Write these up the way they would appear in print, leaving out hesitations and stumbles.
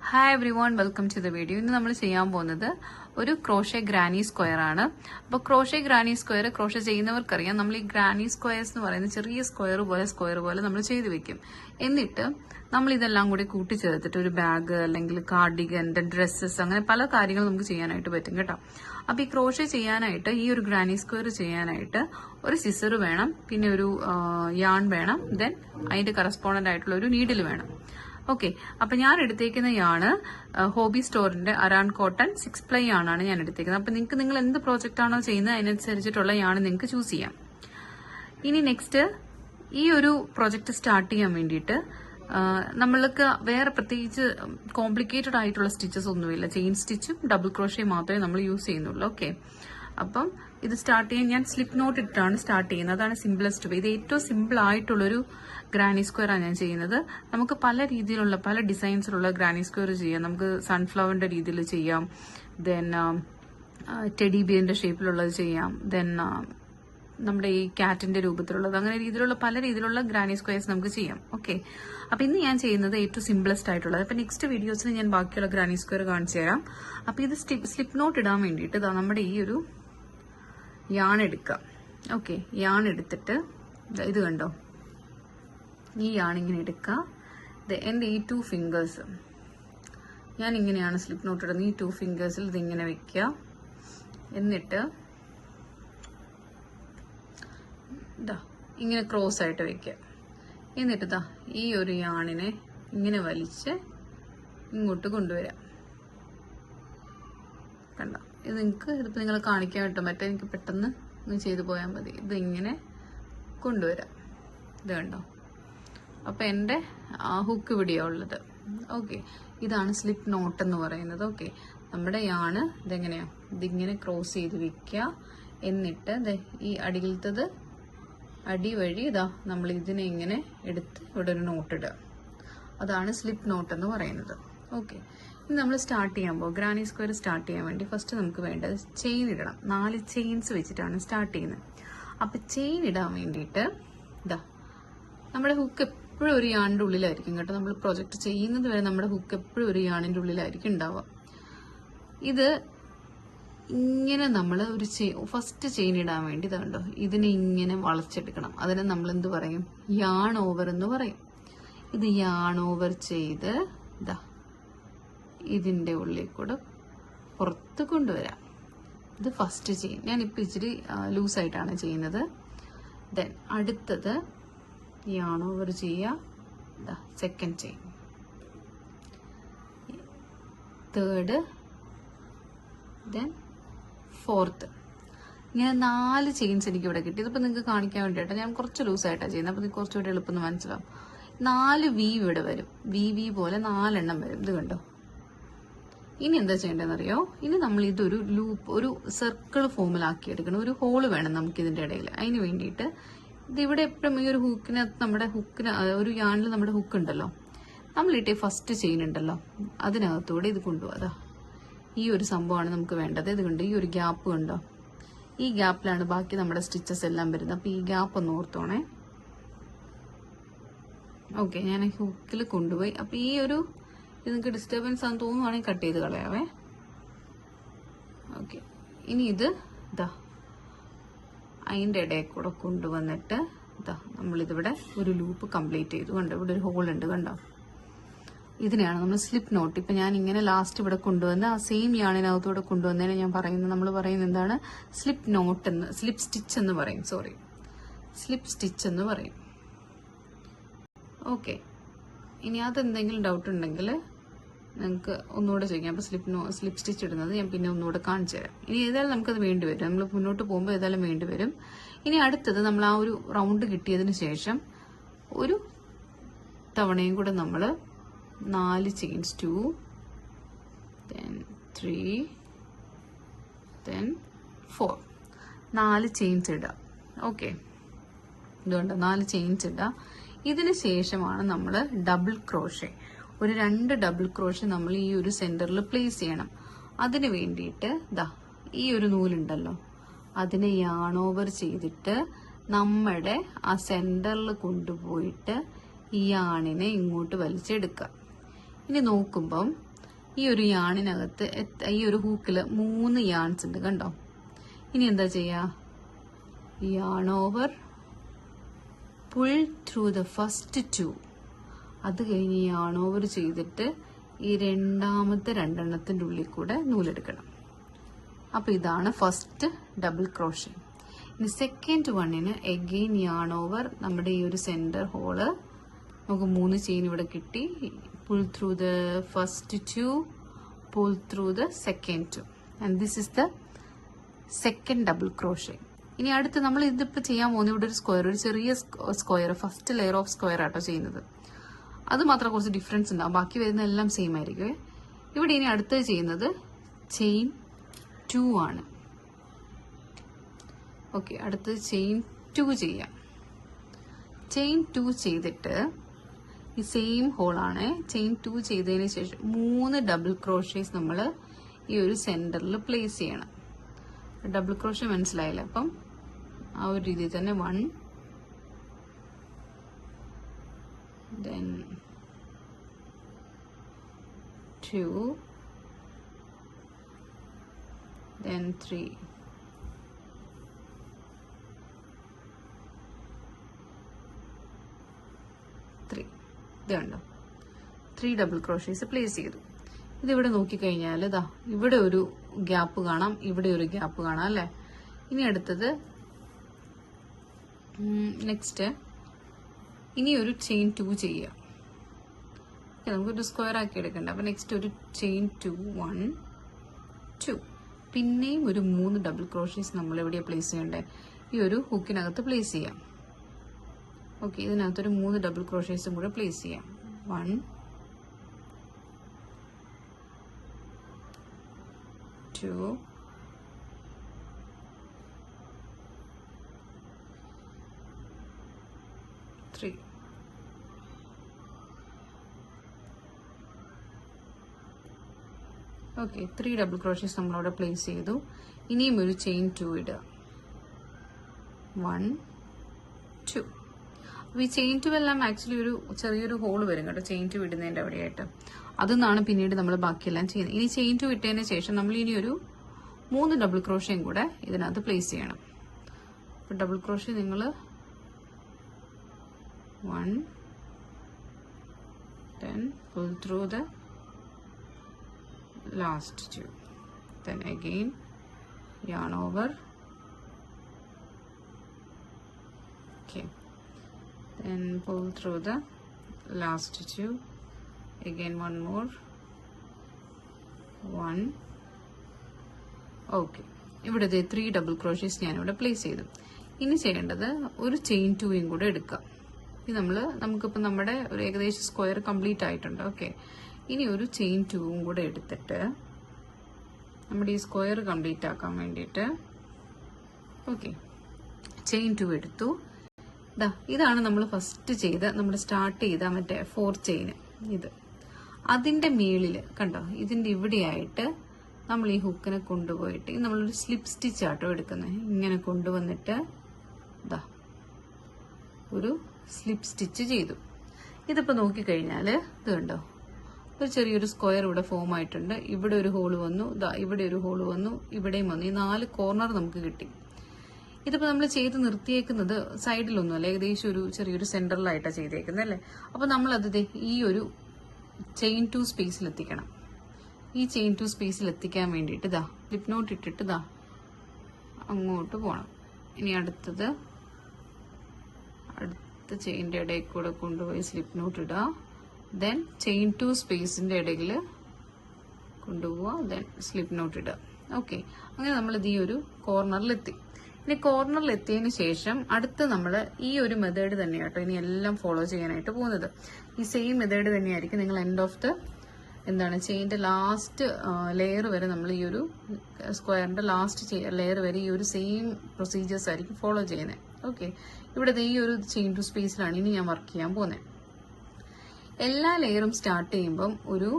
Hi everyone, welcome to the video. ഇന്ന് നമ്മൾ ചെയ്യാൻ പോകുന്നത് ഒരു ക്രോഷേ ഗ്രാനി സ്ക്വയർ ആണ്. അപ്പോൾ ക്രോഷേ ഗ്രാനി സ്ക്വയർ ക്രോഷേ ചെയ്യുന്നവർക്കറിയാം, നമ്മൾ ഈ ഗ്രാനി സ്ക്വയർസ് എന്ന് പറയുന്ന ചെറിയ സ്ക്വയർ പോലെ നമ്മൾ ചെയ്ത് വെക്കും. എന്നിട്ട് നമ്മൾ ഇതെല്ലാം കൂടി കൂട്ടിച്ചേർത്തിട്ട് ഒരു ബാഗ് അല്ലെങ്കിൽ കാർഡിഗൻ, ഡ്രസ്സസ്, അങ്ങനെ പല കാര്യങ്ങൾ നമുക്ക് ചെയ്യാനായിട്ട് പറ്റും കേട്ടോ. അപ്പൊ ഈ ക്രോഷേ ചെയ്യാനായിട്ട്, ഈ ഒരു ഗ്രാനി സ്ക്വയർ ചെയ്യാനായിട്ട് ഒരു സിസർ വേണം, പിന്നെ ഒരു യാൺ വേണം, ദെൻ അതിന്റെ കറസ്പോണ്ടന്റ് ആയിട്ടുള്ള ഒരു നീഡിൽ വേണം. ഓക്കെ, അപ്പൊ ഞാൻ എടുത്തേക്കുന്ന യാണ് ഹോബി സ്റ്റോറിന്റെ അരാൺ കോട്ടൺ 6 പ്ലൈ ആണ് ഞാൻ എടുത്തേക്കുന്നത്. അപ്പൊ നിങ്ങൾ എന്ത് പ്രോജക്റ്റ് ആണോ ചെയ്യുന്നത് അതിനനുസരിച്ചിട്ടുള്ള യാണ് നിങ്ങൾക്ക് ചൂസ് ചെയ്യാം. ഇനി നെക്സ്റ്റ്, ഈ ഒരു പ്രോജക്റ്റ് സ്റ്റാർട്ട് ചെയ്യാൻ വേണ്ടിയിട്ട് നമ്മൾക്ക് വേറെ പ്രത്യേകിച്ച് കോംപ്ലിക്കേറ്റഡ് ആയിട്ടുള്ള സ്റ്റിച്ചസ് ഒന്നുമില്ല. ചെയിൻ സ്റ്റിച്ചും ഡബിൾ ക്രോഷേ മാത്രമേ നമ്മൾ യൂസ് ചെയ്യുന്നുള്ളൂ. ഓക്കെ, അപ്പം ഇത് സ്റ്റാർട്ട് ചെയ്യാൻ ഞാൻ സ്ലിപ്പ് നോട്ട് ഇട്ടാണ് സ്റ്റാർട്ട് ചെയ്യുന്നത്. അതാണ് സിംപിളസ്റ്റ് വേ. ഇത് ഏറ്റവും സിമ്പിൾ ആയിട്ടുള്ളൊരു ഗ്രാനി സ്ക്വയർ ആണ് ഞാൻ ചെയ്യുന്നത്. നമുക്ക് പല രീതിയിലുള്ള, പല ഡിസൈൻസിലുള്ള ഗ്രാനി സ്ക്വയർ ചെയ്യാം. നമുക്ക് സൺഫ്ലവറിന്റെ രീതിയിൽ ചെയ്യാം, ദെൻ ടെഡി ബിയറിന്റെ ഷേപ്പിലുള്ളത് ചെയ്യാം, ദെൻ നമ്മുടെ ഈ കാറ്റിന്റെ രൂപത്തിലുള്ളത്, അങ്ങനെ രീതിയിലുള്ള പല രീതിയിലുള്ള ഗ്രാനി സ്ക്വയർസ് നമുക്ക് ചെയ്യാം. ഓക്കെ, അപ്പൊ ഇന്ന് ഞാൻ ചെയ്യുന്നത് ഏറ്റവും സിംപിളസ്റ്റ് ആയിട്ടുള്ളത്. അപ്പൊ നെക്സ്റ്റ് വീഡിയോസിന് ഞാൻ ബാക്കിയുള്ള ഗ്രാനി സ്ക്വയർ കാണിച്ചു തരാം. അപ്പൊ ഇത് സ്ലിപ്പ് നോട്ട് ഇടാൻ വേണ്ടിയിട്ട് നമ്മുടെ ഈ ഒരു യാൺ എടുക്കാം. ഓക്കെ, യാൺ എടുത്തിട്ട് ഇത് കണ്ടോ, ഈ യാൺ ഇങ്ങനെ എടുക്കുക. എന്റെ ഈ 2 ഫിംഗേഴ്സ് ഞാൻ ഇങ്ങനെയാണ് സ്ലിപ്പ് നോട്ട് ഇടുന്നത്. ഈ 2 ഫിംഗേഴ്സിൽ ഇതിങ്ങനെ വെക്കുക. എന്നിട്ട് ഇങ്ങനെ ക്രോസ് ആയിട്ട് വെക്കുക. എന്നിട്ട് ഈ ഒരു യാണിനെ ഇങ്ങനെ വലിച്ച് ഇങ്ങോട്ട് കൊണ്ടുവരാം. കണ്ട, ഇതിപ്പോ നിങ്ങൾ കാണിക്കാൻ കിട്ടും, മറ്റേ എനിക്ക് പെട്ടെന്ന് ചെയ്തു പോയാൽ മതി. ഇതിങ്ങനെ കൊണ്ടുവരാം. ഇത് കണ്ടോ, അപ്പൊ എന്റെ ഹുക്ക് ഇവിടെയാ ഉള്ളത്. ഓക്കെ, ഇതാണ് സ്ലിപ്പ് നോട്ട് എന്ന് പറയുന്നത്. ഓക്കെ, നമ്മുടെ യാണ് ഇതെങ്ങനെയാ, ഇതിങ്ങനെ ക്രോസ് ചെയ്ത് വെക്കുക. എന്നിട്ട് ഈ അടിയിലത്തത് അടി വഴി നമ്മൾ ഇതിനെ ഇങ്ങനെ എടുത്ത് ഇവിടെ ഒരു നോട്ട് ഇടുക. അതാണ് സ്ലിപ്പ് നോട്ട് എന്ന് പറയുന്നത്. ഓക്കെ, ഇനി നമ്മൾ സ്റ്റാർട്ട് ചെയ്യാൻ പോകും. ഗ്രാനി സ്ക്വയർ സ്റ്റാർട്ട് ചെയ്യാൻ വേണ്ടി ഫസ്റ്റ് നമുക്ക് വേണ്ടത് ചെയിൻ ഇടണം. 4 ചെയിൻസ് വെച്ചിട്ടാണ് സ്റ്റാർട്ട് ചെയ്യുന്നത്. അപ്പൊ ചെയിൻ ഇടാൻ വേണ്ടിയിട്ട് നമ്മുടെ ഹുക്ക് എപ്പോഴും ഒരു യാണിന്റെ ഉള്ളിലായിരിക്കും കേട്ടോ. നമ്മൾ പ്രൊജക്ട് ചെയ്യുന്നത് വരെ നമ്മുടെ ഹുക്ക് എപ്പോഴും ഒരു യാണിന്റെ ഉള്ളിലായിരിക്കും ഉണ്ടാവുക. ഇത് ഇങ്ങനെ നമ്മൾ ഒരു ഫസ്റ്റ് ചെയിൻ ഇടാൻ വേണ്ടി കണ്ടോ, ഇതിനെ ഇങ്ങനെ വളച്ചെടുക്കണം. അതിനെ നമ്മൾ എന്ത് പറയും, യാൺ ഓവർ എന്ന് പറയും. ഇത് യാൺ ഓവർ ചെയ്ത് ഇതിന്റെ ഉള്ളിൽ കൂടെ പുറത്ത് കൊണ്ടുവരാം. ഇത് ഫസ്റ്റ് ചെയിൻ. ഞാനിപ്പോൾ ഇച്ചിരി ലൂസായിട്ടാണ് ചെയ്യുന്നത്. ദെൻ അടുത്തത് യാൺ ഓവർ ചെയ്യുക. Second chain, third, then fourth. ഇങ്ങനെ 4 ചെയിൻസ് എനിക്ക് ഇവിടെ കിട്ടി. ഇതിപ്പോൾ നിങ്ങൾക്ക് കാണിക്കാൻ വേണ്ടിയിട്ട് ഞാൻ കുറച്ച് ലൂസായിട്ടാണ് ചെയ്യുന്നത്. അപ്പോൾ നിങ്ങൾക്ക് കുറച്ചുകൂടി എളുപ്പം മനസ്സിലാവും. 4 വീവ് ഇവിടെ വരും. വി പോലെ 4 എണ്ണം വരും. ഇത് കണ്ടോ. ഇനി എന്താ ചെയ്യേണ്ടതെന്നറിയോ, ഇനി നമ്മൾ ഇതൊരു ലൂപ്പ്, ഒരു സർക്കിൾ ഫോമിലാക്കി എടുക്കണം. ഒരു ഹോള് വേണം നമുക്ക് ഇതിന്റെ ഇടയിൽ. അതിന് വേണ്ടിയിട്ട് ഇതിവിടെ എപ്പോഴും ഈ ഒരു ഹുക്കിനകത്ത്, നമ്മുടെ ഹുക്കിന് ഒരു യാണിൽ നമ്മുടെ ഹുക്ക് ഉണ്ടല്ലോ, നമ്മളിട്ടേ ഫസ്റ്റ് ചെയിൻ ഉണ്ടല്ലോ, അതിനകത്തൂടെ ഇത് കൊണ്ടുപോകാം. ഈ ഒരു സംഭവമാണ് നമുക്ക് വേണ്ടത്. ഇത് കണ്ടോ, ഈ ഒരു ഗ്യാപ്പ് കണ്ടോ, ഈ ഗ്യാപ്പിലാണ് ബാക്കി നമ്മുടെ സ്റ്റിച്ചസ് എല്ലാം വരുന്നത്. അപ്പൊ ഈ ഗ്യാപ്പ് ഒന്ന് ഓർത്തോണേ. ഓക്കെ, ഞാൻ ഹുക്കിൽ കൊണ്ടുപോയി. അപ്പൊ ഈ ഒരു ഇത് നിങ്ങൾക്ക് ഡിസ്റ്റർബൻസ് ആണെന്ന് തോന്നുവാണെങ്കിൽ കട്ട് ചെയ്ത് കളയാവേ. ഓക്കെ, ഇനി ഇത് അതിന്റെ ഇടയിൽ കൂടെ കൊണ്ടുവന്നിട്ട് നമ്മളിതിവിടെ ഒരു ലൂപ്പ് കംപ്ലീറ്റ് ചെയ്തു. കണ്ടോ, ഇവിടെ ഒരു ഹോൾ ഉണ്ട് കണ്ടോ. ഇതിനെയാണ് നമ്മൾ സ്ലിപ്പ് നോട്ട്. ഇപ്പൊ ഞാൻ ഇങ്ങനെ ലാസ്റ്റ് ഇവിടെ കൊണ്ടുവന്ന് ആ സെയിം യാണിനകത്തൂടെ കൊണ്ടുവന്നതിന് ഞാൻ പറയുന്നത്, നമ്മൾ പറയുന്നത് എന്താണ്, സ്ലിപ്പ് നോട്ട് എന്ന്, സ്ലിപ്പ് സ്റ്റിച്ച് എന്ന് പറയും. സോറി, സ്ലിപ്പ് സ്റ്റിച്ച് എന്ന് പറയും. ഓക്കെ, ഇനി അതെന്തെങ്കിലും ഡൗട്ട് ഉണ്ടെങ്കിൽ നിങ്ങൾക്ക് ഒന്നുകൂടെ ചോദിക്കാം. അപ്പൊ സ്ലിപ്പ് സ്റ്റിച്ച് ഇടുന്നത് ഞാൻ പിന്നെ ഒന്നുകൂടെ കാണിച്ചു തരാം. ഇനി ഏതായാലും നമുക്കത് വേണ്ടി വരും, നമ്മൾ മുന്നോട്ട് പോകുമ്പോൾ ഏതായാലും വേണ്ടി വരും. ഇനി അടുത്തത് നമ്മൾ ആ ഒരു റൗണ്ട് കിട്ടിയതിന് ശേഷം ഒരു തവണയും കൂടെ നമ്മൾ 4 ചെയിൻസ്, 2, then 3, then 4, 4 ചെയിൻസ് ഇടുക. ഓക്കെ, ഇതുകൊണ്ട് 4 ചെയിൻസ് ഇടുക. ഇതിന് ശേഷമാണ് നമ്മൾ ഡബിൾ ക്രോഷേ, ഒരു 2 ഡബിൾ ക്രോഷേ നമ്മൾ ഈ ഒരു സെന്ററിൽ പ്ലേസ് ചെയ്യണം. അതിന് വേണ്ടിയിട്ട് ഈ ഒരു നൂലുണ്ടല്ലോ, അതിനെ യാൺ ഓവർ ചെയ്തിട്ട് നമ്മുടെ ആ സെന്ററിൽ കൊണ്ടുപോയിട്ട് ഈ യാണിനെ ഇങ്ങോട്ട് വലിച്ചെടുക്കുക. ഇനി നോക്കുമ്പം ഈ ഒരു യാണിനകത്ത് ഈ ഒരു ഹൂക്കിൽ 3 യാൺസ് ഉണ്ട് കണ്ടോ. ഇനി എന്താ ചെയ്യാ, yarn over, pull through the first 2. അത് കഴിഞ്ഞ് yarn over ചെയ്തിട്ട് ഈ രണ്ടാമത്തെ 2 എണ്ണത്തിന്റെ ഉള്ളിൽ കൂടെ നൂലെടുക്കണം. അപ്പൊ ഇതാണ് ഫസ്റ്റ് ഡബിൾ ക്രോഷേ. ഇനി സെക്കൻഡ് വണ്ണിന് എഗെയിൻ yarn over, നമ്മുടെ ഈ ഒരു സെന്റർ ഹോള് നമുക്ക് 3 ചെയിൻ ഇവിടെ കിട്ടി. pull through the first 2, pull through the second 2, and this is the second double crochet. ഇനി അടുത്ത് നമ്മൾ ഇതിപ്പോൾ ചെയ്യാൻ പോകുന്നത് ഇവിടെ ഒരു സ്ക്വയർ, ഒരു ചെറിയ square, first layer of square ആട്ടോ ചെയ്യുന്നത്. അത് മാത്രം കുറച്ച് ഡിഫറൻസ് ഉണ്ടാവും, ബാക്കി വരുന്ന എല്ലാം സെയിം ആയിരിക്കും. ഇവിടെ ഇനി അടുത്തത് ചെയ്യുന്നത് ചെയിൻ 2 ആണ്. ഓക്കെ, അടുത്തത് ചെയിൻ 2 ചെയ്യാം. ചെയിൻ 2 ചെയ്തിട്ട് ഈ സെയിം ഹോളാണ്. ചെയിൻ 2 ചെയ്തതിന് ശേഷം 3 ഡബിൾ ക്രോഷേസ് നമ്മൾ ഈ ഒരു സെന്ററിൽ പ്ലേസ് ചെയ്യണം. ഡബിൾ ക്രോഷേ മനസ്സിലായില്ല, അപ്പം ആ ഒരു രീതിയിൽ തന്നെ 1, then 2, then 3, 3. ഇതുണ്ടോ, 3 ഡബിൾ ക്രോഷേസ് പ്ലേസ് ചെയ്തു. ഇതിവിടെ നോക്കിക്കഴിഞ്ഞാൽ ഇതാ ഇവിടെ ഒരു ഗ്യാപ്പ് കാണാം, ഇവിടെ ഒരു ഗ്യാപ്പ് കാണാം അല്ലേ. ഇനി അടുത്തത് നെക്സ്റ്റ് ഇനി ഒരു ചെയിൻ 2 ചെയ്യാം. നമുക്കൊരു സ്ക്വയർ ആക്കി എടുക്കണ്ട. അപ്പൊ നെക്സ്റ്റ് ഒരു ചെയിൻ 2, 1, 2. പിന്നെയും ഒരു 3 ഡബിൾ ക്രോഷേസ് നമ്മൾ എവിടെയാ പ്ലേസ് ചെയ്യണ്ടേ, ഈ ഒരു ഹുക്കിനകത്ത് പ്ലേസ് ചെയ്യാം. ഓക്കെ, ഇതിനകത്തൊരു 3 ഡബിൾ ക്രോഷേസും കൂടെ പ്ലേസ് ചെയ്യാം. 1, 2, 3. ഓക്കെ, 3 ഡബിൾ ക്രോഷേസ് നമ്മളവിടെ പ്ലേസ് ചെയ്തു. ഇനിയും ഒരു ചെയിൻ 2 ഇടുക. 1, 2. അപ്പോൾ ഈ ചെയിൻ 2 എല്ലാം ആക്ച്വലി ഒരു ചെറിയൊരു ഹോൾ വരും കേട്ടോ, ചെയിൻ 2 ഇടുന്നതിൻ്റെ അവിടെയായിട്ട്. അതെന്നാണ് പിന്നീട് നമ്മൾ ബാക്കിയെല്ലാം ചെയ്യുന്നത്. ഇനി ചെയിൻ 2 ഇട്ടതിന് ശേഷം നമ്മൾ ഇനി ഒരു 3 ഡബിൾ ക്രോഷയും കൂടെ ഇതിനകത്ത് പ്ലേസ് ചെയ്യണം. അപ്പോൾ ഡബിൾ ക്രോഷേ നിങ്ങൾ 1, then pull through the last 2, then again yarn over, okay, then pull through the last 2, again one more, 1. Okay, ഇവിടെ 3 ഡബിൾ ക്രോഷേസ് ഞാനിവിടെ പ്ലേസ് ചെയ്തു. ഇനി ചെയ്യേണ്ടത് ഒരു ചെയിൻ 2യും കൂടെ എടുക്കാം. ഇത് നമുക്കിപ്പോൾ നമ്മുടെ ഒരു ഏകദേശം സ്ക്വയർ കംപ്ലീറ്റ് ആയിട്ടുണ്ട്. ഓക്കെ, ഇനി ഒരു ചെയിൻ 2യും കൂടെ എടുത്തിട്ട് നമ്മുടെ ഈ സ്ക്വയർ കംപ്ലീറ്റ് ആക്കാൻ വേണ്ടിയിട്ട് ഓക്കെ ചെയിൻ 2 എടുത്തു. ഇതാണ് നമ്മൾ ഫസ്റ്റ് ചെയ്ത, നമ്മൾ സ്റ്റാർട്ട് ചെയ്ത മറ്റേ 4 ചെയിൻ. ഇത് അതിന്റെ മേളിൽ കണ്ടോ, ഇതിന്റെ ഇവിടെയായിട്ട് നമ്മൾ ഈ ഹുക്കിനെ കൊണ്ടുപോയിട്ട് നമ്മളൊരു സ്ലിപ്പ് സ്റ്റിച്ച് ആട്ടോ എടുക്കുന്നത്. ഇങ്ങനെ കൊണ്ടുവന്നിട്ട് ഒരു സ്ലിപ്പ് സ്റ്റിച്ച് ചെയ്തു. ഇതിപ്പോൾ നോക്കിക്കഴിഞ്ഞാൽ ഇത് കണ്ടോ, ഒരു ചെറിയൊരു സ്ക്വയർ ഇവിടെ ഫോം ആയിട്ടുണ്ട്. ഇവിടെ ഒരു ഹോള് വന്നു, ഇവിടെ ഒരു ഹോള് വന്നു, ഇവിടെയും വന്നു. ഈ 4 കോർണർ നമുക്ക് കിട്ടി. ഇതിപ്പോൾ നമ്മൾ ചെയ്ത് നിർത്തിയേക്കുന്നത് സൈഡിലൊന്നുമല്ല, ഏകദേശം ഒരു ചെറിയൊരു സെന്ററിലായിട്ടാണ് ചെയ്തേക്കുന്നത് അല്ലേ. അപ്പൊ നമ്മളത് ഈ ഒരു ചെയിൻ 2 സ്പേസിൽ എത്തിക്കണം. ഈ ചെയിൻ 2 സ്പേസിൽ എത്തിക്കാൻ വേണ്ടിയിട്ട് സ്ലിപ്പ് നോട്ട് ഇട്ടിട്ട് അങ്ങോട്ട് പോകണം. ഇനി അടുത്ത ചെയിൻ്റെ ഇടയിൽ കൂടെ കൊണ്ടുപോയി സ്ലിപ്പ് നോട്ട് ഇടുക. ദെൻ ചെയിൻ 2 സ്പേസിന്റെ ഇടയിൽ കൊണ്ടുപോവുക, ദെൻ സ്ലിപ്പ് നോട്ട് ഇടുക. ഓക്കെ, അങ്ങനെ നമ്മളിത് ഈ ഒരു കോർണറിലെത്തി. ഇനി കോർണറിൽ എത്തിയതിന് ശേഷം അടുത്ത് നമ്മൾ ഈ ഒരു മെത്തേഡ് തന്നെയാട്ടോ ഇനി എല്ലാം ഫോളോ ചെയ്യാനായിട്ട് പോകുന്നത്. ഈ സെയിം മെത്തേഡ് തന്നെയായിരിക്കും നിങ്ങൾ എൻഡ് ഓഫ് ദ ചെയിൻ്റെ ലാസ്റ്റ് ലെയർ വരെ നമ്മൾ ഈ ഒരു സ്ക്വയറിന്റെ ലാസ്റ്റ് ലെയർ വരെ ഈ ഒരു സെയിം പ്രൊസീജിയേഴ്സ് ആയിരിക്കും ഫോളോ ചെയ്യുന്നത്. ഓക്കെ, ഇവിടെ ഈ ഒരു ചെയിൻ 2 സ്പേസിലാണ് ഇനി ഞാൻ വർക്ക് ചെയ്യാൻ പോകുന്നത്. എല്ലാ ലെയറും സ്റ്റാർട്ട് ചെയ്യുമ്പം ഒരു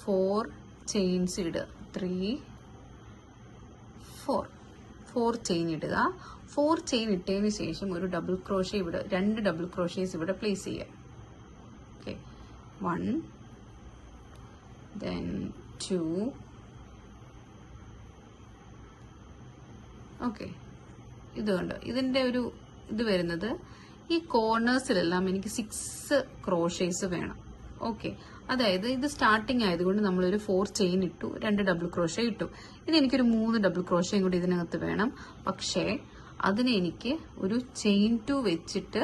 4 ചെയിൻസ് ഇടുക. 3, 4 ചെയിൻ ഇടുക. 4 ചെയിൻ ഇട്ടതിന് ശേഷം ഒരു ഡബിൾ ക്രോഷേ ഇവിടെ 2 ഡബിൾ ക്രോഷേസ് ഇവിടെ പ്ലേസ് ചെയ്യുക. Okay, 1, then 2. ഓക്കെ, ഇത് കണ്ടോ, ഇതിന്റെ ഒരു ഇത് വരുന്നത് ഈ കോർണേഴ്സിലെല്ലാം എനിക്ക് 6 ക്രോഷേസ് വേണം. ഓക്കെ, അതായത് ഇത് സ്റ്റാർട്ടിങ് ആയതുകൊണ്ട് നമ്മളൊരു 4 ചെയിൻ ഇട്ടു, 2 ഡബിൾ ക്രോഷേ ഇട്ടു. ഇനി എനിക്കൊരു 3 ഡബിൾ ക്രോഷയും കൂടി ഇതിനകത്ത് വേണം. പക്ഷേ അതിനെ എനിക്ക് ഒരു ചെയിൻ 2 വെച്ചിട്ട്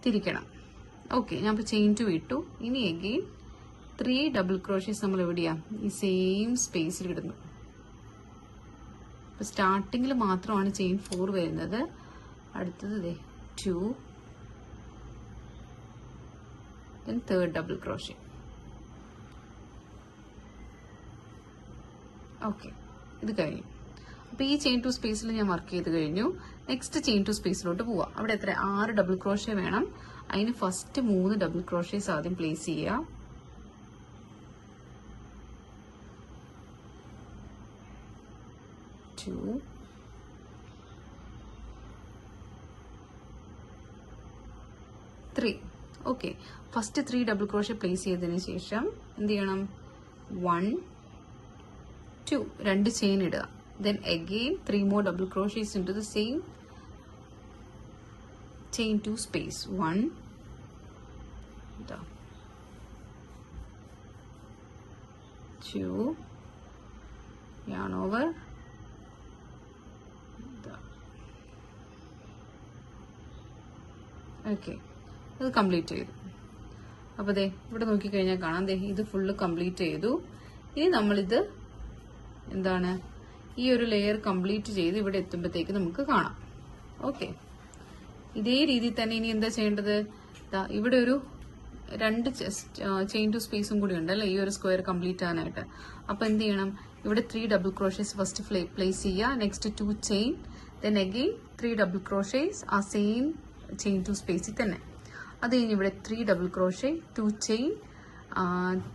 തിരിക്കണം. ഓക്കെ, ഞാൻ ഇപ്പോൾ ചെയിൻ 2 ഇട്ടു. ഇനി അഗെയിൻ 3 ഡബിൾ ക്രോഷേസ് നമ്മൾ എവിടെയാ, ഈ സെയിം സ്പേസിൽ ഇടുന്നു. ഇപ്പൊ സ്റ്റാർട്ടിങ്ങിൽ മാത്രമാണ് ചെയിൻ 4 വരുന്നത്. അടുത്തത് 2, then 3rd double crochet. Okay, ഇത് കഴിഞ്ഞു. അപ്പൊ ഈ ചെയിൻ 2 സ്പേസിൽ ഞാൻ വർക്ക് ചെയ്ത് കഴിഞ്ഞു. നെക്സ്റ്റ് ചെയിൻ 2 സ്പേസിലോട്ട് പോവാം. അവിടെ എത്ര 6 ഡബിൾ ക്രോഷേ വേണം. അതിന് ഫസ്റ്റ് 3 ഡബിൾ ക്രോഷേസ് ആദ്യം പ്ലേസ് ചെയ്യുക. Okay, first 3 double crochet place ചെയ്തതിന് ശേഷം എന്ത് ചെയ്യണം, 1, 2 2 ചെയിൻ ഇടുക. Then again 3 more double crochets into the same chain 2 space. 1, 2, yarn over, okay, അത് കംപ്ലീറ്റ് ചെയ്തു. അപ്പോൾ ദേ ഇവിടെ നോക്കിക്കഴിഞ്ഞാൽ കാണാം, ദേ ഇത് ഫുള്ള് കംപ്ലീറ്റ് ചെയ്തു. ഇനി നമ്മളിത് എന്താണ്, ഈ ഒരു ലെയർ കംപ്ലീറ്റ് ചെയ്ത് ഇവിടെ എത്തുമ്പോഴത്തേക്ക് നമുക്ക് കാണാം. ഓക്കെ, ഇതേ രീതിയിൽ തന്നെ ഇനി എന്താ ചെയ്യേണ്ടത്, ഇവിടെ ഒരു 2 ചെയിൻ 2 സ്പേസും കൂടി ഉണ്ട് അല്ലേ, ഈ ഒരു സ്ക്വയർ കംപ്ലീറ്റ് ആകാനായിട്ട്. അപ്പൊ എന്ത് ചെയ്യണം, ഇവിടെ 3 ഡബിൾ ക്രോഷേസ് ഫസ്റ്റ് പ്ലേസ് ചെയ്യുക. Next 2 chain, then again 3 double crochets ആ സെയിം ചെയിൻ 2 സ്പേസിൽ തന്നെ. അത് കഴിഞ്ഞ് ഇവിടെ 3 double crochet, 2 chain,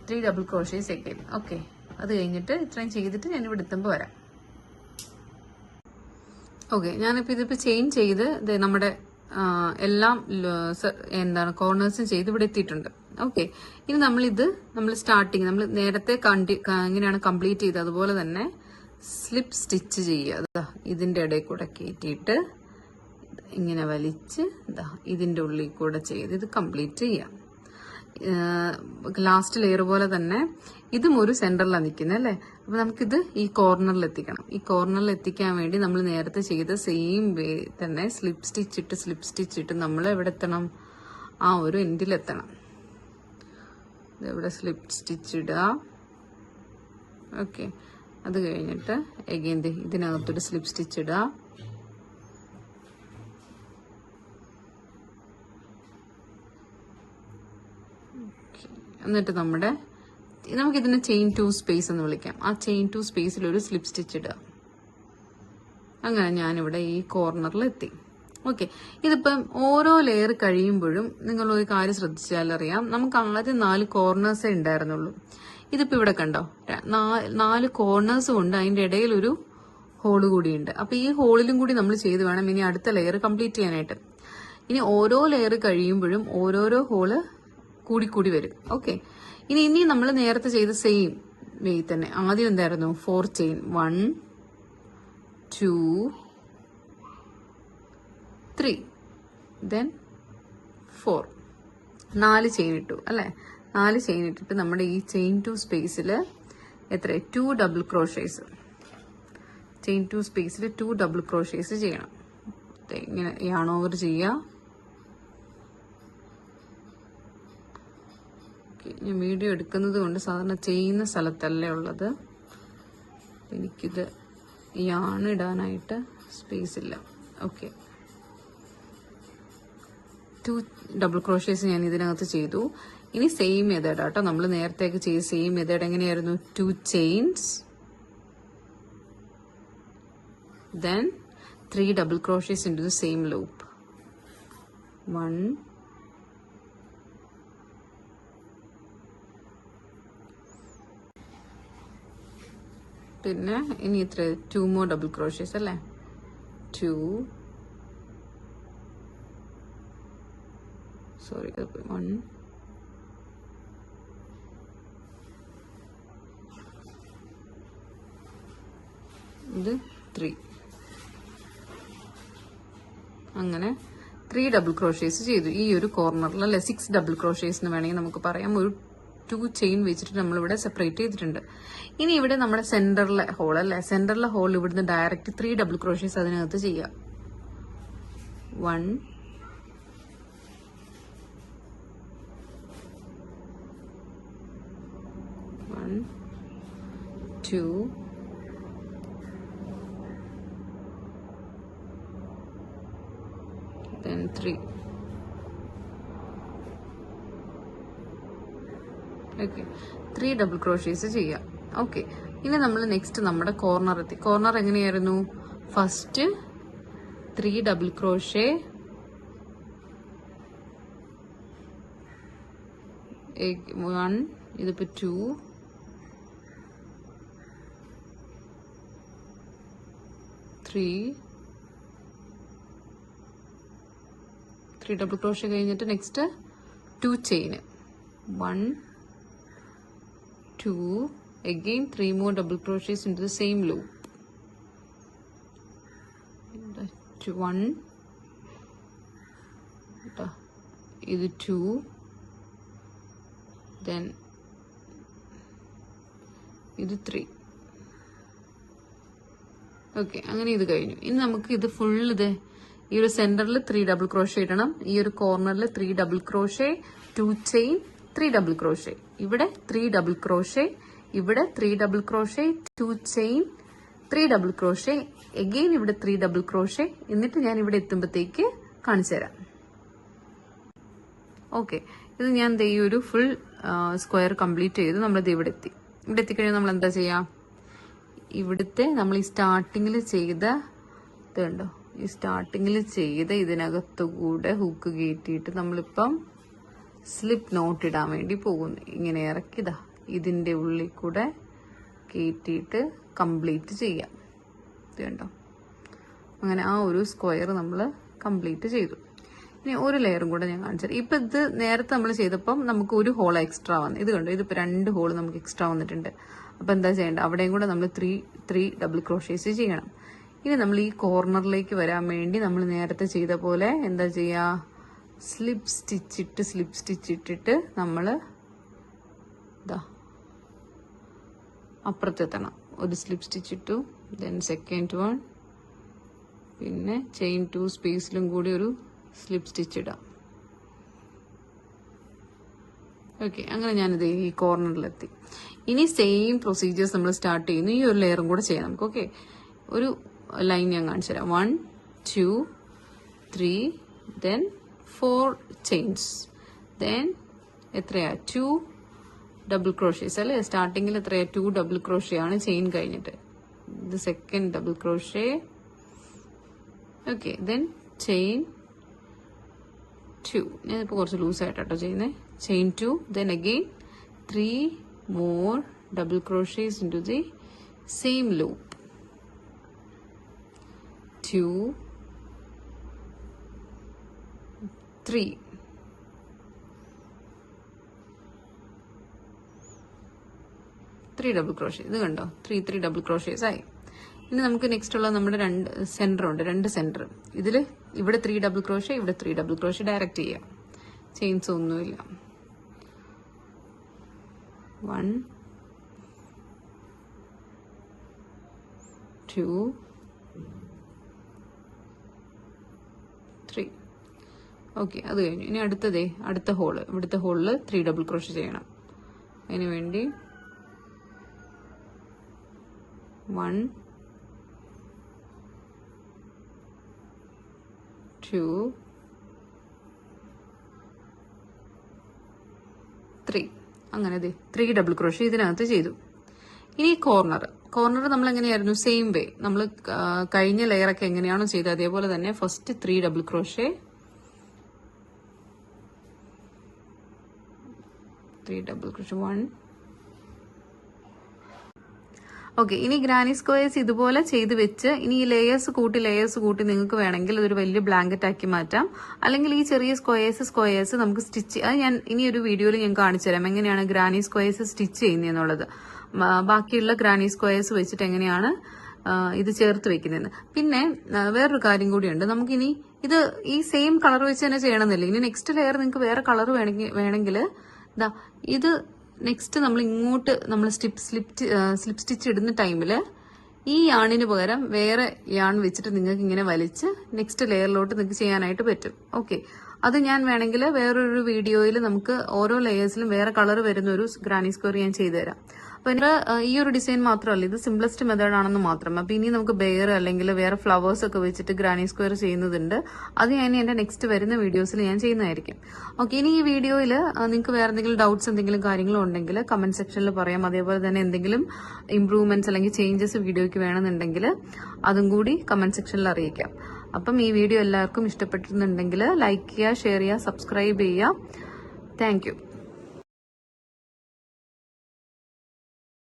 3 double crochets again. Okay, അത് കഴിഞ്ഞിട്ട് ഇത്രയും ചെയ്തിട്ട് ഞാൻ ഇവിടെ എത്തുമ്പോൾ വരാം. ഓക്കെ, ഞാനിപ്പോൾ ഇതിപ്പോൾ ചെയിൻ ചെയ്ത് നമ്മുടെ എല്ലാം എന്താണ് കോർണേഴ്സും ചെയ്ത് ഇവിടെ എത്തിയിട്ടുണ്ട്. ഓക്കെ, ഇനി നമ്മൾ സ്റ്റാർട്ടിങ് നമ്മൾ നേരത്തെ എങ്ങനെയാണ് കംപ്ലീറ്റ് ചെയ്തത് അതുപോലെ തന്നെ സ്ലിപ്പ് സ്റ്റിച്ച് ചെയ്യുക. ഇതിന്റെ ഇടയിൽ കൂടെ കയറ്റിയിട്ട് ഇങ്ങനെ വലിച്ച് ഇതിന്റെ ഉള്ളിൽ കൂടെ ചെയ്ത് ഇത് കംപ്ലീറ്റ് ചെയ്യാം. ലാസ്റ്റ് ലെയർ പോലെ തന്നെ ഇതും ഒരു സെന്ററിലാണ് നിൽക്കുന്നത് അല്ലേ. അപ്പൊ നമുക്കിത് ഈ കോർണറിൽ എത്തിക്കണം. ഈ കോർണറിൽ എത്തിക്കാൻ വേണ്ടി നമ്മൾ നേരത്തെ ചെയ്ത സെയിം വേ തന്നെ സ്ലിപ്പ് സ്റ്റിച്ച് ഇട്ട് നമ്മൾ എവിടെ എത്തണം, ആ ഒരു എൻഡിലെത്തണം. ഇവിടെ സ്ലിപ്പ് സ്റ്റിച്ച് ഇടുക. ഓക്കെ, അത് കഴിഞ്ഞിട്ട് എഗെയിൻ ഇതിനകത്തൊരു സ്ലിപ്പ് സ്റ്റിച്ച് ഇടുക. എന്നിട്ട് നമുക്കിതിനെ ചെയിൻ 2 സ്പേസ് എന്ന് വിളിക്കാം. ആ ചെയിൻ 2 സ്പേസിൽ ഒരു സ്ലിപ്പ് സ്റ്റിച്ച് ഇടുക. അങ്ങനെ ഞാനിവിടെ ഈ കോർണറിൽ എത്തി. ഓക്കെ, ഇതിപ്പം ഓരോ ലെയർ കഴിയുമ്പോഴും നിങ്ങൾ ഒരു കാര്യം ശ്രദ്ധിച്ചാലറിയാം, നമുക്ക് ആദ്യം 4 കോർണേഴ്സേ ഉണ്ടായിരുന്നുള്ളൂ. ഇതിപ്പോ ഇവിടെ കണ്ടോ, 4 കോർണേഴ്സും ഉണ്ട്, അതിന്റെ ഇടയിൽ ഒരു ഹോള് കൂടിയുണ്ട്. അപ്പൊ ഈ ഹോളിലും കൂടി നമ്മൾ ചെയ്ത് വേണം ഇനി അടുത്ത ലെയർ കംപ്ലീറ്റ് ചെയ്യാനായിട്ട്. ഇനി ഓരോ ലെയർ കഴിയുമ്പോഴും ഓരോരോ ഹോള് കൂടി വരും. ഓക്കെ, ഇനി നമ്മൾ നേരത്തെ ചെയ്ത സെയിം വേ തന്നെ ആദ്യം എന്തായിരുന്നു, 4 ചെയിൻ, 1, 2, 3, then 4 4 ചെയിൻ ഇട്ടു അല്ലെ. 4 ചെയിൻ ഇട്ടിട്ട് നമ്മുടെ ഈ ചെയിൻ 2 സ്പേസിൽ എത്ര 2 ഡബിൾ ക്രോഷേസ്, ചെയിൻ 2 സ്പേസിൽ 2 ഡബിൾ ക്രോഷേസ് ചെയ്യണം. ഇങ്ങനെ യാൺ ഓവർ ചെയ്യുക. ഞാൻ വീഡിയോ എടുക്കുന്നത് കൊണ്ട് സാധാരണ ചെയ്യുന്ന സ്ഥലത്തല്ലേ ഉള്ളത്. എനിക്കിത് യാൺ ഇടാനായിട്ട് സ്പേസ് ഇല്ല. ഓക്കെ, 2 ഡബിൾ ക്രോഷേസ് ഞാൻ ഇതിനകത്ത് ചെയ്തു. ഇനി സെയിം മെത്തേഡ് കേട്ടോ, നമ്മൾ നേരത്തേക്ക് ചെയ്ത സെയിം മെത്തേഡ് എങ്ങനെയായിരുന്നു, 2 chains, then 3 double crochets into the same loop. 1, പിന്നെ ഇനി ഇത്ര 2 more double crochets അല്ലേ, 2, സോറി 1, ഇത് 3. അങ്ങനെ 3 ഡബിൾ ക്രോഷേസ് ചെയ്തു ഈ ഒരു കോർണറിൽ അല്ലെ. 6 ഡബിൾ ക്രോഷേസ് എന്ന് വേണമെങ്കിൽ നമുക്ക് പറയാം. ഒരു 2 ചെയിൻ വെച്ചിട്ട് നമ്മളിവിടെ സെപ്പറേറ്റ് ചെയ്തിട്ടുണ്ട്. ഇനി ഇവിടെ നമ്മുടെ സെന്ററിലെ ഹോൾ അല്ലെ, സെന്ററിലെ ഹോൾ ഇവിടുന്ന് ഡയറക്റ്റ് 3 ഡബിൾ ക്രോഷേസ് അതിനകത്ത് ചെയ്യാം. 1 2 then 3. ഓക്കെ, 3 ഡബിൾ ക്രോഷേസ് ചെയ്യാം. ഓക്കെ, ഇനി നമ്മൾ നെക്സ്റ്റ് നമ്മുടെ കോർണർ എത്തി. കോർണർ എങ്ങനെയായിരുന്നു? ഫസ്റ്റ് 3 ഡബിൾ ക്രോഷേ, 1, ഇതിപ്പോ 2, 3 ഡബിൾ ക്രോഷേ കഴിഞ്ഞിട്ട് next 2 chain, 1 2, again 3 more double crochets into the same loop. 1, ഇത് 2, then ഇത് 3. ഓക്കെ, അങ്ങനെ ഇത് കഴിഞ്ഞു. ഇനി നമുക്ക് ഇത് ഫുൾ ഇത് ഈ ഒരു സെന്ററിൽ 3 ഡബിൾ ക്രോഷേ ഇടണം. ഈ ഒരു കോർണറിൽ 3 double crochet, 2 chain, 3 double crochet, ഇവിടെ 3 ഡബിൾ ക്രോഷേ, ഇവിടെ 3 double crochet, 2 chain, 3 double crochet, again ഇവിടെ 3 ഡബിൾ ക്രോഷേ. എന്നിട്ട് ഞാൻ ഇവിടെ എത്തുമ്പോഴത്തേക്ക് കാണിച്ചു തരാം. ഓക്കെ, ഇത് ഞാൻ ഈ ഒരു ഫുൾ സ്ക്വയർ കംപ്ലീറ്റ് ചെയ്തു. നമ്മളിത് ഇവിടെ എത്തി. ഇവിടെ എത്തിക്കഴിഞ്ഞാൽ നമ്മൾ എന്താ ചെയ്യാം? ഇവിടുത്തെ നമ്മൾ ഈ സ്റ്റാർട്ടിങ്ങിൽ ചെയ്ത ഇതുണ്ടോ, ഈ സ്റ്റാർട്ടിങ്ങിൽ ചെയ്ത ഇതിനകത്തുകൂടെ ഹൂക്ക് കയറ്റിയിട്ട് നമ്മളിപ്പം സ്ലിപ്പ് നോട്ട് ഇടാൻ വേണ്ടി പോകുന്നു. ഇങ്ങനെ ഇറക്കിതാ ഇതിന്റെ ഉള്ളിൽ കൂടെ കയറ്റിയിട്ട് കംപ്ലീറ്റ് ചെയ്യാം. ഇത് കണ്ടോ, അങ്ങനെ ആ ഒരു സ്ക്വയർ നമ്മൾ കംപ്ലീറ്റ് ചെയ്തു. ഇനി ഒരു ലെയറും കൂടെ ഞാൻ കാണിച്ചത്. ഇപ്പൊ ഇത് നേരത്തെ നമ്മൾ ചെയ്തപ്പം നമുക്ക് ഒരു ഹോൾ എക്സ്ട്രാ വന്നു. ഇത് കണ്ടോ, ഇതിപ്പോ 2 ഹോൾ നമുക്ക് എക്സ്ട്രാ വന്നിട്ടുണ്ട്. അപ്പൊ എന്താ ചെയ്യേണ്ടത്? അവിടെയും കൂടെ നമ്മൾ 3 ഡബിൾ ക്രോഷേസ് ചെയ്യണം. ഇനി നമ്മൾ ഈ കോർണറിലേക്ക് വരാൻ വേണ്ടി നമ്മൾ നേരത്തെ ചെയ്ത പോലെ എന്താ ചെയ്യാ? സ്ലിപ്പ് സ്റ്റിച്ച് ഇട്ടിട്ട് നമ്മൾ അപ്പുറത്തെത്തണം. ഒരു സ്ലിപ്പ് സ്റ്റിച്ച് ഇട്ടു, ദെൻ സെക്കൻഡ് വൺ, പിന്നെ ചെയിൻ 2 സ്പേസിലും കൂടി ഒരു സ്ലിപ്പ് സ്റ്റിച്ച് ഇടാം. ഓക്കെ, അങ്ങനെ ഞാനിത് ഈ കോർണറിലെത്തി. ഇനി സെയിം പ്രൊസീജിയേഴ്സ് നമ്മൾ സ്റ്റാർട്ട് ചെയ്യുന്നു. ഈ ഒരു ലെയറും കൂടെ ചെയ്യാം നമുക്ക്. ഓക്കെ, ഒരു ലൈൻ ഞാൻ കാണിച്ചു തരാം. 1 2 3 then 4 ചെയിൻസ്, then എത്രയാ? 2 ഡബിൾ ക്രോഷേസ് അല്ലെ. സ്റ്റാർട്ടിങ്ങിൽ എത്രയാ? 2 ഡബിൾ ക്രോഷേ ആണ് ചെയിൻ കഴിഞ്ഞിട്ട്. ഇത് second double crochet. Okay, then chain 2. ഞാനിപ്പോൾ കുറച്ച് ലൂസായിട്ടോ ചെയ്യുന്നത്. Chain 2, then again 3 more double crochets into the same loop. 2 3 3 double crochet. ഇത് കണ്ടോ, 3 ഡബിൾ ക്രോഷേസ് ആയി. ഇനി നമുക്ക് നെക്സ്റ്റ് ഉള്ള നമ്മുടെ 2 സെന്റർ ഉണ്ട്. 2 സെന്റർ ഇതിൽ ഇവിടെ 3 ഡബിൾ ക്രോഷേ, ഇവിടെ 3 ഡബിൾ ക്രോഷേ ഡയറക്റ്റ് ചെയ്യാം. ചെയിൻസ് ഒന്നുമില്ല. 1 2 3. ഓക്കെ, അത് കഴിഞ്ഞു. ഇനി അടുത്ത ഹോള്, ഇവിടുത്തെ ഹോളിൽ 3 ഡബിൾ ക്രോഷേ ചെയ്യണം. അതിന് വേണ്ടി 1 2 3. അങ്ങനെ 3 ഡബിൾ ക്രോഷേ ഇതിനകത്ത് ചെയ്തു. ഇനി കോർണർ നമ്മൾ എങ്ങനെയായിരുന്നു? സെയിം വേ നമ്മൾ കഴിഞ്ഞ ലെയറൊക്കെ എങ്ങനെയാണോ ചെയ്തത് അതേപോലെ തന്നെ first 3 double crochet, 3 double crochet 1. Okay, ഇനി ഗ്രാനി സ്ക്വയേഴ്സ് ഇതുപോലെ ചെയ്ത് വെച്ച് ഇനി ഈ ലേയേഴ്സ് കൂട്ടി നിങ്ങൾക്ക് വേണമെങ്കിൽ അതൊരു വലിയ ബ്ലാങ്കറ്റ് ആക്കി മാറ്റാം. അല്ലെങ്കിൽ ഈ ചെറിയ സ്ക്വയേഴ്സ് നമുക്ക് സ്റ്റിച്ച്, അത് ഞാൻ ഇനി ഒരു വീഡിയോയിൽ ഞാൻ കാണിച്ചു തരാം എങ്ങനെയാണ് ഗ്രാനി സ്ക്വയേഴ്സ് സ്റ്റിച്ച് ചെയ്യുന്നതെന്നുള്ളത്. ബാക്കിയുള്ള ഗ്രാനി സ്ക്വയേഴ്സ് വെച്ചിട്ട് എങ്ങനെയാണ് ഇത് ചേർത്ത് വെക്കുന്നതെന്ന്. പിന്നെ വേറൊരു കാര്യം കൂടിയുണ്ട്, നമുക്കിനി ഇത് ഈ സെയിം കളർ വെച്ച് തന്നെ ചെയ്യണമെന്നില്ല. ഇനി നെക്സ്റ്റ് ലെയർ നിങ്ങൾക്ക് വേറെ കളർ വേണമെങ്കിൽ ഇതാ ഇത് നെക്സ്റ്റ് നമ്മൾ ഇങ്ങോട്ട് നമ്മൾ സ്ലിപ്പ് സ്റ്റിച്ച് ഇടുന്ന ടൈമിൽ ഈ യാണിന് പകരം വേറെ യാൺ വെച്ചിട്ട് നിങ്ങൾക്ക് ഇങ്ങനെ വലിച്ച് നെക്സ്റ്റ് ലെയറിലോട്ട് നിങ്ങൾക്ക് ചെയ്യാനായിട്ട് പറ്റും. ഓക്കെ, അത് ഞാൻ വേണമെങ്കിൽ വേറൊരു വീഡിയോയിൽ നമുക്ക് ഓരോ ലെയേഴ്സിലും വേറെ കളർ വരുന്ന ഒരു ഗ്രാനി സ്ക്വയർ ഞാൻ ചെയ്തു തരാം. അപ്പൊ ഈ ഒരു ഡിസൈൻ മാത്രമല്ല, ഇത് സിംപ്ലസ്റ്റ് മെത്തേഡ് ആണെന്ന് മാത്രം. അപ്പൊ ഇനി നമുക്ക് ബെയർ അല്ലെങ്കിൽ വേറെ ഫ്ലവേഴ്സ് ഒക്കെ വെച്ചിട്ട് ഗ്രാനി സ്ക്വയർ ചെയ്യുന്നതുണ്ട്. അത് ഞാൻ എന്റെ നെക്സ്റ്റ് വരുന്ന വീഡിയോസിൽ ഞാൻ ചെയ്യുന്നതായിരിക്കും. ഓക്കെ, ഇനി ഈ വീഡിയോയിൽ നിങ്ങൾക്ക് വേറെ എന്തെങ്കിലും ഡൗട്ട്സ് എന്തെങ്കിലും കാര്യങ്ങളോ ഉണ്ടെങ്കിൽ കമന്റ് സെക്ഷനിൽ പറയാം. അതേപോലെ തന്നെ എന്തെങ്കിലും ഇംപ്രൂവ്മെന്റ്സ് അല്ലെങ്കിൽ ചേഞ്ചസ് വീഡിയോയ്ക്ക് വേണമെന്നുണ്ടെങ്കിൽ അതും കൂടി കമന്റ് സെക്ഷനിൽ അറിയിക്കാം. അപ്പം ഈ വീഡിയോ എല്ലാവർക്കും ഇഷ്ടപ്പെട്ടിരുന്നുണ്ടെങ്കിൽ ലൈക്ക് ചെയ്യുക, ഷെയർ ചെയ്യുക, സബ്സ്ക്രൈബ് ചെയ്യുക. Thank you.